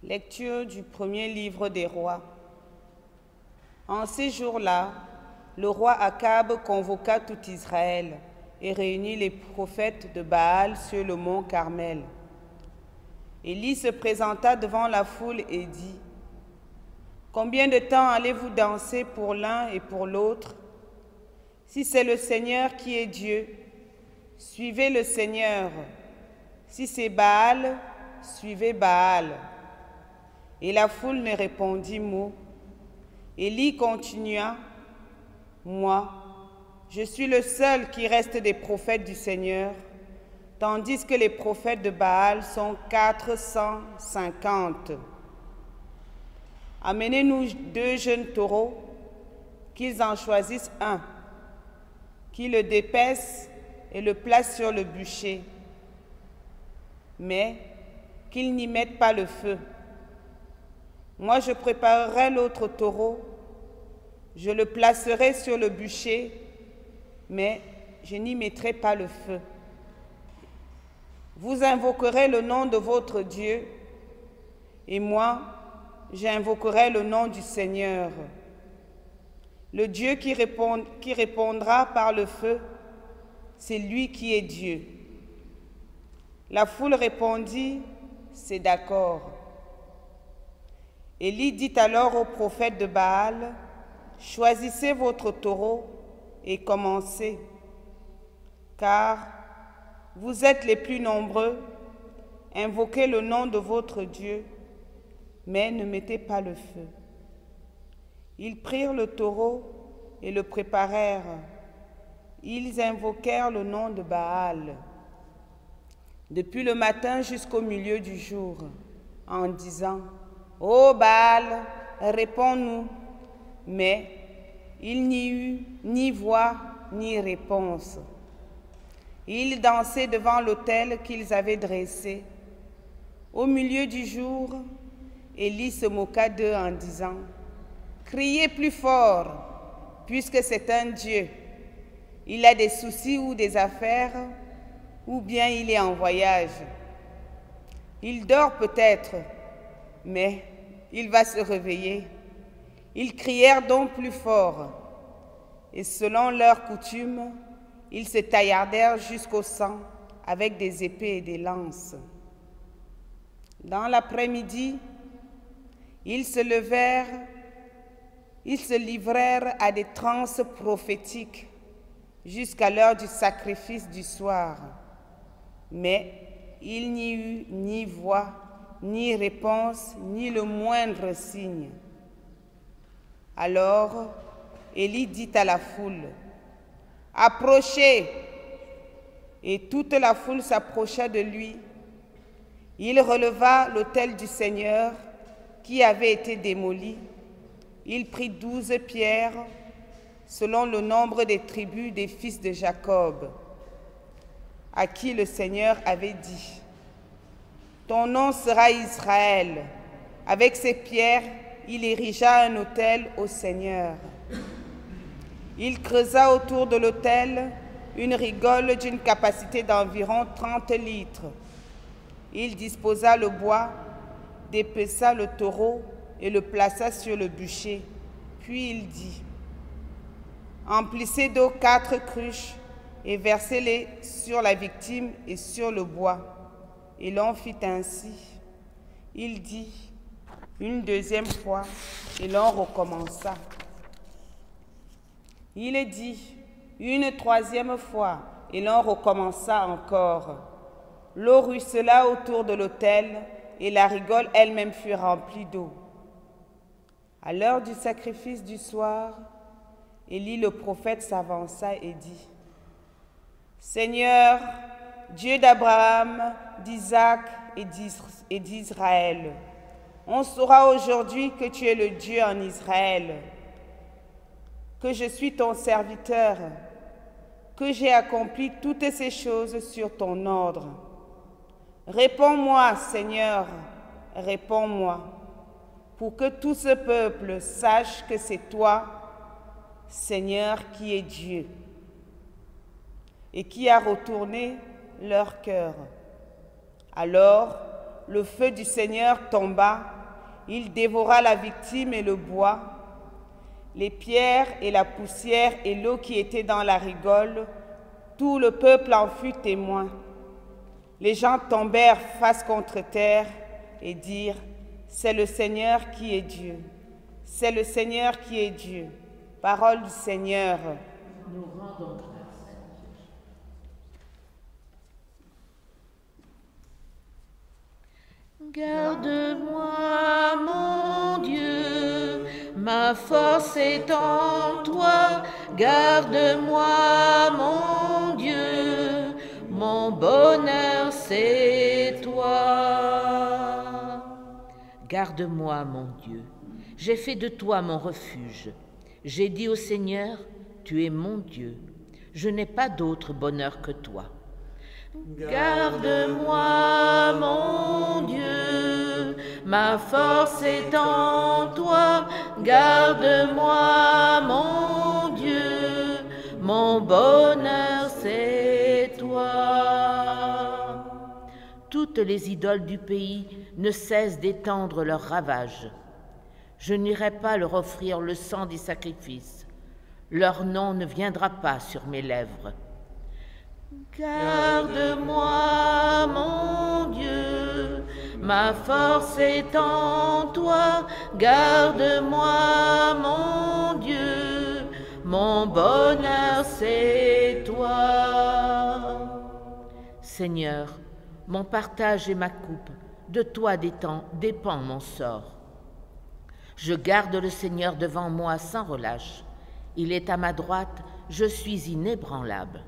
Lecture du premier livre des rois. En ces jours-là, le roi Akab convoqua tout Israël et réunit les prophètes de Baal sur le mont Carmel. Élie se présenta devant la foule et dit: « Combien de temps allez-vous danser pour l'un et pour l'autre? Si c'est le Seigneur qui est Dieu, suivez le Seigneur. Si c'est Baal, suivez Baal. » Et la foule ne répondit mot. Élie continua: « Moi, je suis le seul qui reste des prophètes du Seigneur, tandis que les prophètes de Baal sont 450. Amenez-nous 2 jeunes taureaux, qu'ils en choisissent un, qu'ils le dépècent et le placent sur le bûcher, mais qu'ils n'y mettent pas le feu. Moi, je préparerai l'autre taureau, je le placerai sur le bûcher, mais je n'y mettrai pas le feu. Vous invoquerez le nom de votre Dieu, et moi, j'invoquerai le nom du Seigneur. Le Dieu qui répondra par le feu, c'est lui qui est Dieu. » La foule répondit: « C'est d'accord. » Élie dit alors aux prophètes de Baal: « Choisissez votre taureau et commencez, car vous êtes les plus nombreux, invoquez le nom de votre Dieu, mais ne mettez pas le feu. » Ils prirent le taureau et le préparèrent. Ils invoquèrent le nom de Baal depuis le matin jusqu'au milieu du jour, en disant: « Ô Baal, réponds-nous. » Mais il n'y eut ni voix ni réponse. Ils dansaient devant l'autel qu'ils avaient dressé. Au milieu du jour, Élie se moqua d'eux en disant: « Criez plus fort, puisque c'est un Dieu. Il a des soucis ou des affaires, ou bien il est en voyage. Il dort peut-être, mais il va se réveiller. » Ils crièrent donc plus fort, et selon leur coutume, ils se taillardèrent jusqu'au sang avec des épées et des lances. Dans l'après-midi, ils se livrèrent à des transes prophétiques jusqu'à l'heure du sacrifice du soir. Mais il n'y eut ni voix, ni réponse, ni le moindre signe. Alors Élie dit à la foule: « Approchez !» Et toute la foule s'approcha de lui. Il releva l'autel du Seigneur qui avait été démoli. Il prit 12 pierres, selon le nombre des tribus des fils de Jacob, à qui le Seigneur avait dit: « Ton nom sera Israël. » Avec ces pierres, il érigea un autel au Seigneur. Il creusa autour de l'autel une rigole d'une capacité d'environ 30 litres. Il disposa le bois, dépeça le taureau et le plaça sur le bûcher. Puis il dit: « Emplissez d'eau 4 cruches et versez-les sur la victime et sur le bois. » Et l'on fit ainsi. Il dit une deuxième fois, et l'on recommença. Il dit une troisième fois, et l'on recommença encore. L'eau ruissela autour de l'autel, et la rigole elle-même fut remplie d'eau. À l'heure du sacrifice du soir, Élie le prophète s'avança et dit: « Seigneur, Dieu d'Abraham, d'Isaac et d'Israël, on saura aujourd'hui que tu es le Dieu en Israël, que je suis ton serviteur, que j'ai accompli toutes ces choses sur ton ordre. Réponds-moi, Seigneur, réponds-moi, pour que tout ce peuple sache que c'est toi, Seigneur, qui es Dieu, et qui a retourné leur cœur. » Alors le feu du Seigneur tomba Il dévora la victime et le bois, les pierres et la poussière et l'eau qui était dans la rigole. Tout le peuple en fut témoin. Les gens tombèrent face contre terre et dirent: c'est le Seigneur qui est Dieu. C'est le Seigneur qui est Dieu. Parole du Seigneur. Nous rendons grâce. Garde-moi, mon Dieu, ma force est en toi. Garde-moi, mon Dieu, mon bonheur c'est toi. Garde-moi, mon Dieu, j'ai fait de toi mon refuge. J'ai dit au Seigneur, tu es mon Dieu, je n'ai pas d'autre bonheur que toi. Garde-moi, mon Dieu, ma force est en toi. Garde-moi, mon Dieu, mon bonheur c'est toi. Toutes les idoles du pays ne cessent d'étendre leurs ravages. Je n'irai pas leur offrir le sang des sacrifices. Leur nom ne viendra pas sur mes lèvres. Garde-moi, mon Dieu, ma force est en toi. Garde-moi, mon Dieu, mon bonheur c'est toi. Seigneur, mon partage et ma coupe, de toi dépend mon sort. Je garde le Seigneur devant moi sans relâche. Il est à ma droite, je suis inébranlable.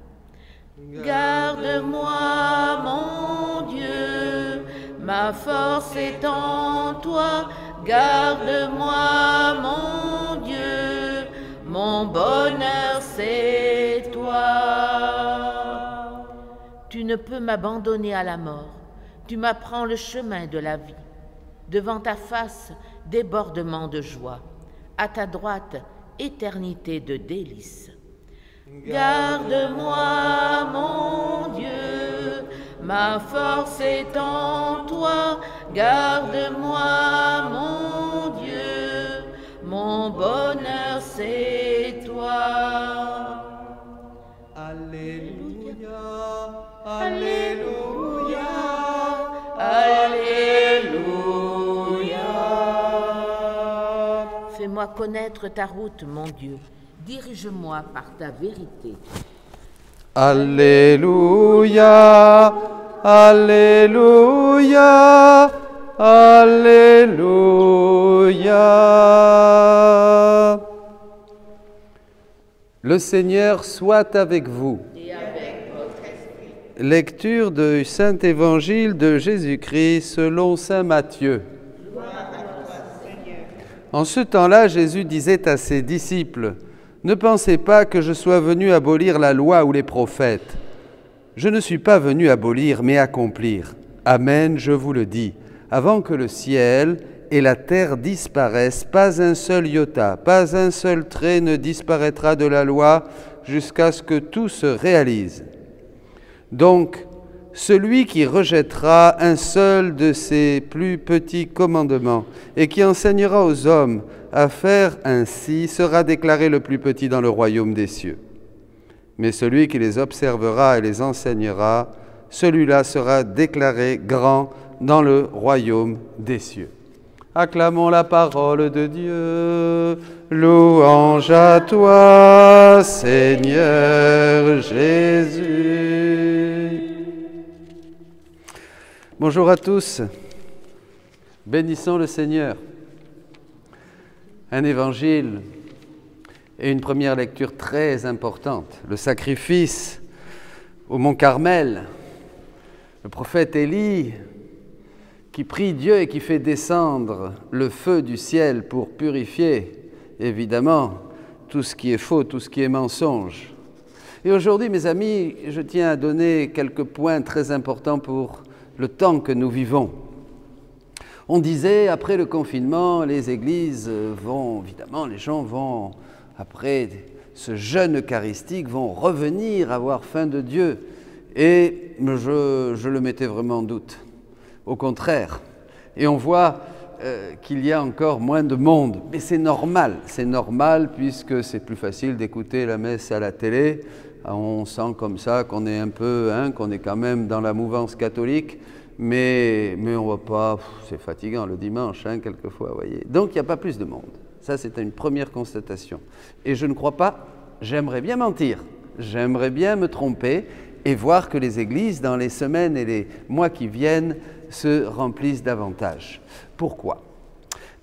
Garde-moi, mon Dieu, ma force est en toi. Garde-moi, mon Dieu, mon bonheur c'est toi. Tu ne peux m'abandonner à la mort, tu m'apprends le chemin de la vie. Devant ta face, débordement de joie, à ta droite, éternité de délices. Garde-moi, mon Dieu, ma force est en toi. Garde-moi, mon Dieu, mon bonheur c'est toi. Alléluia, Alléluia, Alléluia. Fais-moi connaître ta route, mon Dieu. Dirige-moi par ta vérité. Alléluia, Alléluia, Alléluia. Le Seigneur soit avec vous. Et avec votre esprit. Lecture du Saint-Évangile de Jésus-Christ selon saint Matthieu. En ce temps-là, Jésus disait à ses disciples: ne pensez pas que je sois venu abolir la loi ou les prophètes. Je ne suis pas venu abolir, mais accomplir. Amen, je vous le dis. Avant que le ciel et la terre disparaissent, pas un seul iota, pas un seul trait ne disparaîtra de la loi jusqu'à ce que tout se réalise. Donc, celui qui rejettera un seul de ces plus petits commandements et qui enseignera aux hommes à faire ainsi sera déclaré le plus petit dans le royaume des cieux. Mais celui qui les observera et les enseignera, celui-là sera déclaré grand dans le royaume des cieux. Acclamons la parole de Dieu. Louange à toi, Seigneur Jésus. Bonjour à tous. Bénissons le Seigneur. Un évangile et une première lecture très importante. Le sacrifice au mont Carmel. Le prophète Élie qui prie Dieu et qui fait descendre le feu du ciel pour purifier, évidemment, tout ce qui est faux, tout ce qui est mensonge. Et aujourd'hui, mes amis, je tiens à donner quelques points très importants pour le temps que nous vivons. On disait, après le confinement, les églises vont, évidemment, les gens vont, après ce jeûne eucharistique, vont revenir avoir faim de Dieu. Et je le mettais vraiment en doute. Au contraire. Et on voit qu'il y a encore moins de monde. Mais c'est normal puisque c'est plus facile d'écouter la messe à la télé. On sent comme ça qu'on est un peu, qu'on est quand même dans la mouvance catholique, mais on va pas, c'est fatigant le dimanche, quelquefois, vous voyez. Donc il n'y a pas plus de monde. Ça, c'est une première constatation. Et je ne crois pas, j'aimerais bien mentir, j'aimerais bien me tromper et voir que les églises, dans les semaines et les mois qui viennent, se remplissent davantage. Pourquoi?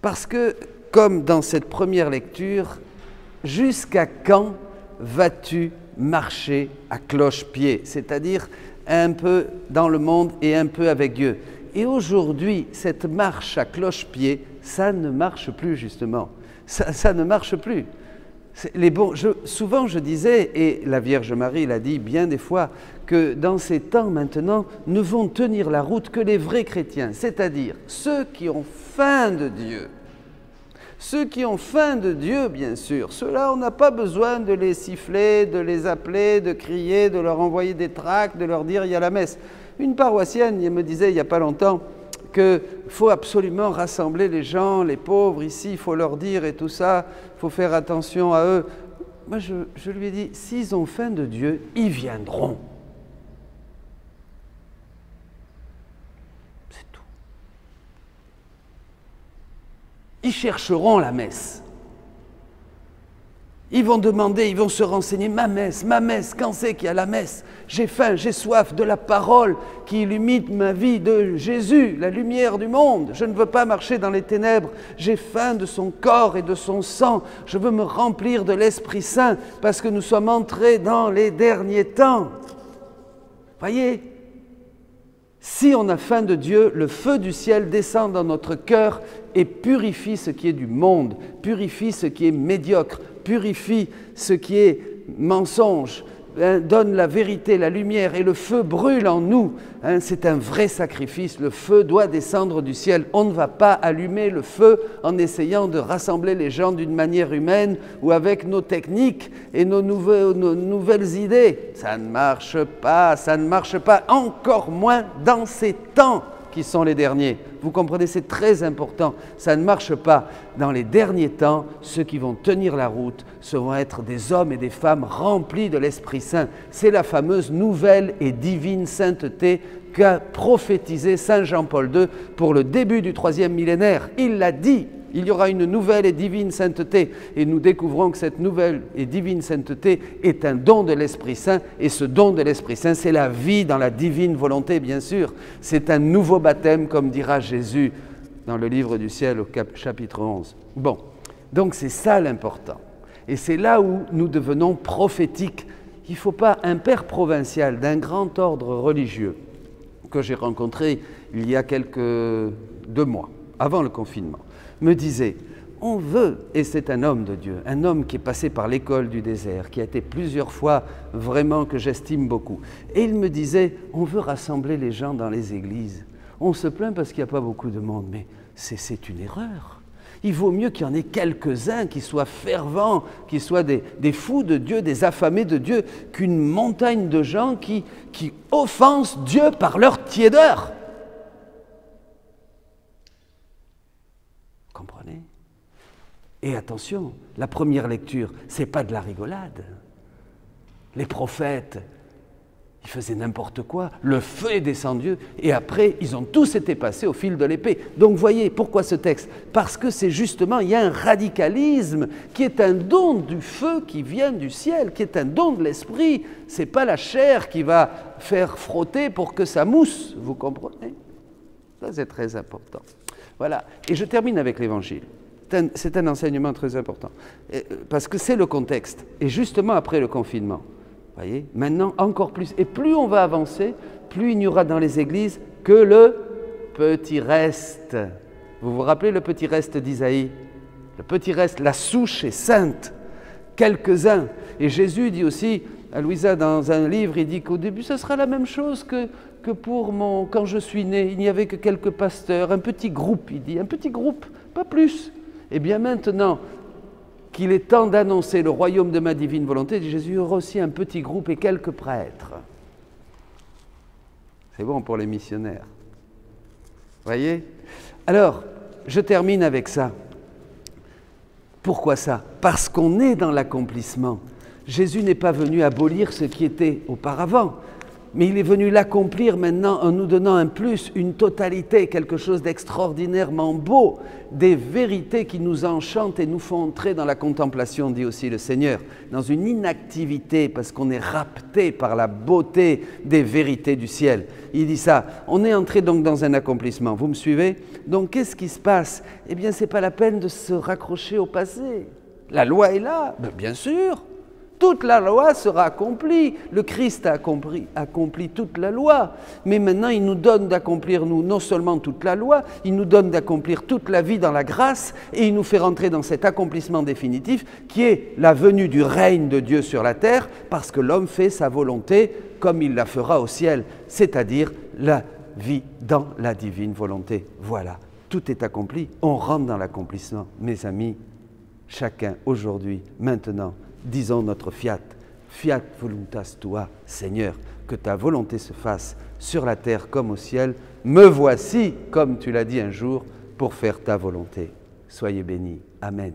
Parce que, comme dans cette première lecture, jusqu'à quand vas-tu marcher à cloche-pied? C'est-à-dire un peu dans le monde et un peu avec Dieu. Et aujourd'hui, cette marche à cloche-pied, ça ne marche plus justement. Ça ne marche plus. Souvent je disais, et la Vierge Marie l'a dit bien des fois, que dans ces temps maintenant, ne vont tenir la route que les vrais chrétiens, c'est-à-dire ceux qui ont faim de Dieu. Ceux qui ont faim de Dieu, bien sûr, ceux-là, on n'a pas besoin de les siffler, de les appeler, de crier, de leur envoyer des tracts, de leur dire « il y a la messe ». Une paroissienne me disait il n'y a pas longtemps qu'il faut absolument rassembler les gens, les pauvres ici, il faut leur dire et tout ça, il faut faire attention à eux. Moi, je lui ai dit, s'ils ont faim de Dieu, ils viendront. C'est tout. Ils chercheront la messe. Ils vont demander, ils vont se renseigner, ma messe, quand c'est qu'il y a la messe? J'ai faim, j'ai soif de la parole qui illumine ma vie, de Jésus, la lumière du monde. Je ne veux pas marcher dans les ténèbres, j'ai faim de son corps et de son sang. Je veux me remplir de l'Esprit Saint parce que nous sommes entrés dans les derniers temps. Voyez, si on a faim de Dieu, le feu du ciel descend dans notre cœur et purifie ce qui est du monde, purifie ce qui est médiocre, purifie ce qui est mensonge, donne la vérité, la lumière, et le feu brûle en nous. C'est un vrai sacrifice, le feu doit descendre du ciel. On ne va pas allumer le feu en essayant de rassembler les gens d'une manière humaine ou avec nos techniques et nos nouvelles idées. Ça ne marche pas, encore moins dans ces temps qui sont les derniers. Vous comprenez, c'est très important. Ça ne marche pas. Dans les derniers temps, ceux qui vont tenir la route, ce vont être des hommes et des femmes remplis de l'Esprit Saint. C'est la fameuse nouvelle et divine sainteté qu'a prophétisé Saint Jean-Paul II pour le début du 3e millénaire. Il l'a dit. Il y aura une nouvelle et divine sainteté. Et nous découvrons que cette nouvelle et divine sainteté est un don de l'Esprit Saint. Et ce don de l'Esprit Saint, c'est la vie dans la divine volonté, bien sûr. C'est un nouveau baptême, comme dira Jésus dans le livre du ciel au chapitre 11. Bon, donc c'est ça l'important. Et c'est là où nous devenons prophétiques. Il ne faut pas un père provincial d'un grand ordre religieux que j'ai rencontré il y a 2 mois, avant le confinement, me disait, on veut, et c'est un homme de Dieu, un homme qui est passé par l'école du désert, qui a été plusieurs fois vraiment que j'estime beaucoup. Et il me disait, on veut rassembler les gens dans les églises. On se plaint parce qu'il n'y a pas beaucoup de monde, mais c'est une erreur. Il vaut mieux qu'il y en ait quelques-uns qui soient fervents, qui soient des fous de Dieu, des affamés de Dieu, qu'une montagne de gens qui offensent Dieu par leur tiédeur. Comprenez? Et attention, la première lecture, ce n'est pas de la rigolade. Les prophètes, ils faisaient n'importe quoi, le feu est descendu, et après, ils ont tous été passés au fil de l'épée. Donc, voyez, pourquoi ce texte? Parce que c'est justement, il y a un radicalisme qui est un don du feu qui vient du ciel, qui est un don de l'esprit. Ce n'est pas la chair qui va faire frotter pour que ça mousse, vous comprenez? Ça, c'est très important. Voilà, et je termine avec l'Évangile. C'est un enseignement très important, parce que c'est le contexte. Et justement après le confinement, voyez, maintenant encore plus. Et plus on va avancer, plus il n'y aura dans les églises que le petit reste. Vous vous rappelez le petit reste d'Isaïe? Le petit reste, la souche est sainte. Quelques-uns. Et Jésus dit aussi, à Louisa dans un livre, il dit qu'au début, ça sera la même chose que quand je suis né, il n'y avait que quelques pasteurs, un petit groupe, il dit, un petit groupe, pas plus. Et bien maintenant qu'il est temps d'annoncer le royaume de ma divine volonté, dit Jésus, il y aura aussi un petit groupe et quelques prêtres. C'est bon pour les missionnaires. Voyez? Alors, je termine avec ça. Pourquoi ça? Parce qu'on est dans l'accomplissement. Jésus n'est pas venu abolir ce qui était auparavant, mais il est venu l'accomplir maintenant en nous donnant un plus, une totalité, quelque chose d'extraordinairement beau, des vérités qui nous enchantent et nous font entrer dans la contemplation, dit aussi le Seigneur, dans une inactivité parce qu'on est rapté par la beauté des vérités du ciel. Il dit ça, on est entré donc dans un accomplissement, vous me suivez? Donc qu'est-ce qui se passe? Eh bien, ce n'est pas la peine de se raccrocher au passé. La loi est là, bien sûr. Toute la loi sera accomplie. Le Christ a accompli toute la loi. Mais maintenant, il nous donne d'accomplir, nous, non seulement toute la loi, il nous donne d'accomplir toute la vie dans la grâce et il nous fait rentrer dans cet accomplissement définitif qui est la venue du règne de Dieu sur la terre parce que l'homme fait sa volonté comme il la fera au ciel, c'est-à-dire la vie dans la divine volonté. Voilà, tout est accompli. On rentre dans l'accomplissement. Mes amis, chacun aujourd'hui, maintenant, disons notre fiat, fiat voluntas tua, Seigneur, que ta volonté se fasse sur la terre comme au ciel. Me voici, comme tu l'as dit un jour, pour faire ta volonté. Soyez bénis. Amen.